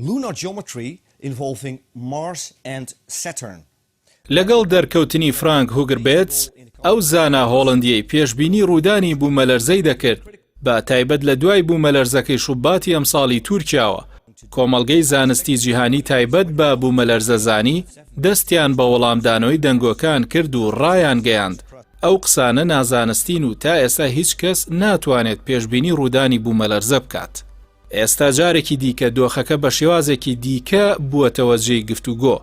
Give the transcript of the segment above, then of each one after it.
lunar geometry involving Mars and Saturn. لەگەڵ دەرکەوتنی فرانک هوگربێتس ئەو زانا هۆڵندیەی پێشبینی ڕوودانی بوومەلەرزەی دەکرد بە تایبەت لە دوای بوومەلەرزەکەی شوباتی ئەمساڵی تورکیاوە. کۆمەڵگەی زانستی جیهانی تایبەت بە بوومەلەرزەزانی دەستیان بە وەڵامدانەوەی دەنگۆکان کرد و ڕایان گەیاند. ئەو قسانە نازانستین و تا ئێستا هیچ کەس ناتوانێت پێشبینی ڕوودانی بوومەلەرزە بکات. ئێستا جارێکی دیکە دۆخەکە بە شێوازێکی دیکە بووەتەوە جێی گفتوگۆ.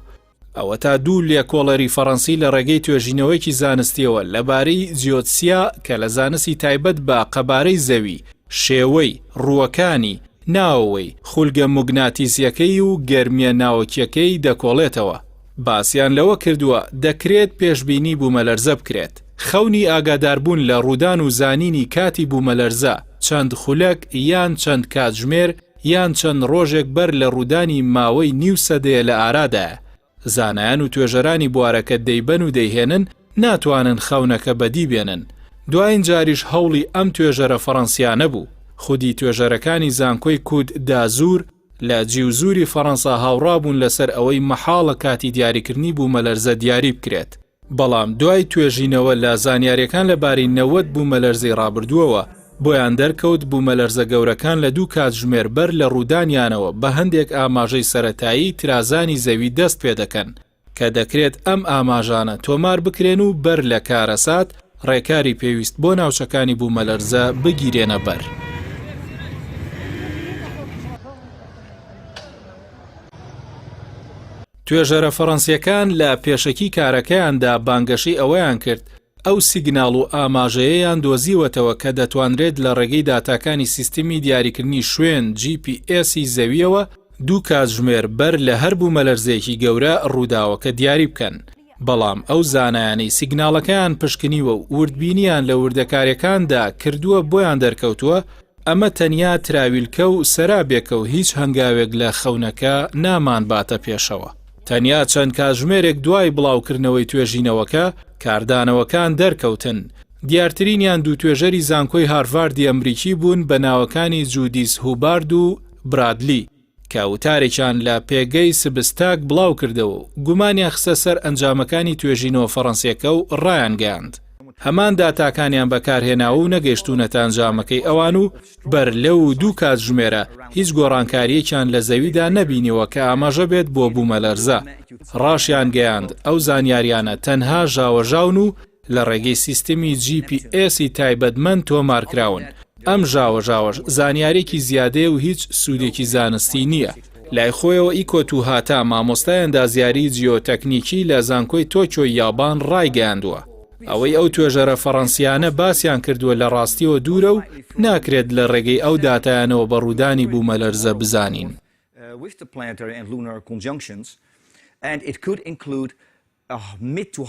ئەوە تا دوو لێکۆڵەری فەڕەنسی لە ڕێگەی توێژینەوەیکی زانستیەوە لەبارەی جیۆتسیا کە لە زانستی تایبەت بە قەبارەی زەوی، شێوەی، ڕووەکانی، ناوەوەی، خولگە موگناتیسیەکەی و گەرمیە ناوەکیەکەی دەکۆڵێتەوە. باسییان لەوە کردووە دەکرێت پێشبینی بوومەلەرزە بکرێت. خەونی ئاگاداربوون لە ڕوودان و زانینی کاتی بوومەلەرزە چەند خولەک یان چەند کاتژمێر یان چەند ڕۆژێک بەر لە ڕوودانی ماوەی نیو سەدەیە لە ئارادایە. زانایان و توێژەرانی بوارەکە دەیبەن و دەیهێنن ناتوانن خەونەکە بەدی بێنن. دوایین جاریش هەوڵی ئەم توێژەرە فەڕەنسیانە بوو. خودی توێژەرەکانی زانکۆی کود دازور لە جیوزوری فەڕەنسا هاوڕابوون لەسەر ئەوەی مەحاڵە کاتی دیاریکردنی بوومەلەرزە دیاری بکرێت. بەڵام دوای توێژینەوە لە زانیاریەکان لەبارەی 90 بوومەلەرزەی ڕابردووەوە بۆیان دەرکەوت بوومەلەرزە گەورەکان لە دوو کاتژمێر بەر لە ڕوودانیانەوە بە هەندێک ئاماژەی سەرەتایی ترازانی زەوی دەست پێ دەکەن کە دەکرێت ئەم ئاماژانە تۆمار بکرێن و بەر لە کارەسات ڕێکاری پێویست بۆ ناوچەکانی بوومەلەرزە بگیرێنە بەر. توێژەرە فەڕەنسیەکان لە پێشەکی کارەکەیاندا بانگەشی ئەوەیان کرد ئەو سیگناڵ و ئاماژەیەیان دۆزیوەتەوە کە دەتوانرێت لە ڕێگەی داتاکانی سیستمی دیاریکردنی شوێن GPS زەویەوە دوو کاتژمێر بەر لە هەر بوومەلەرزەیەکی گەورە ڕووداوەکە دیاری بکەن. بەڵام ئەو زانایانەی سیگناڵەکەیان پشکنیوە و وردبینیان لە وردەکاریەکاندا کردووە بۆیان دەرکەوتووە ئەمە تەنیا تراویلکە و سەرابێکە و هیچ هەنگاوێک لە خەونەکە نامان باتە پێشەوە. تەنیا چەند کاتژمێرێک دوای بڵاوکردنەوەی توێژینەوەکە کاردانەوەکان دەرکەوتن. دیارترینیان دوو توێژەری زانکۆی هارڤاردی ئەمریکی بوون بە ناوەکانی جودیس هوبارد و برادلی کە وتارێکیان لە پێگەی سبستاک بڵاو کردەوە و گومانیان خستە سەر ئەنجامەکانی توێژینەوە فەڕەنسیەکە و ڕایان گەیاند. هەمان داتاکانیان بەکارهێناوە و نەگەیشتونەتە ئەنجامەکەی ئەوان و بەر لەو دوو کاتژمێرە هیچ گۆڕانکاریەکیان لە زەویدا نەبینیوە کە ئاماژە بێت بۆ بوومەلەرزە. ڕاشیان گەیاند ئەو زانیاریانە تەنها ژاوەژاون و لە ڕێگەی سیستمی GPS تایبەتمەند تۆمارکراون. ئەم ژاوەژاوەش زانیارێکی زیادەیە و هیچ سوودێکی زانستی نییە. لای خۆیەوە ئیکۆتو هاتا مامۆستای ئەندازیاری جیۆتەکنیکی لە زانکۆی تۆکیۆی یابان ڕایگەیاندووە. ئەوەی ئەو توێژەرە فەڕەنسیانە باسییان کردووە لە ڕاستیەوە دوورە و ناکرێت لە ڕێگەی ئەو داتایانەوە بە ڕوودانی بوومەلەرزە بزانین.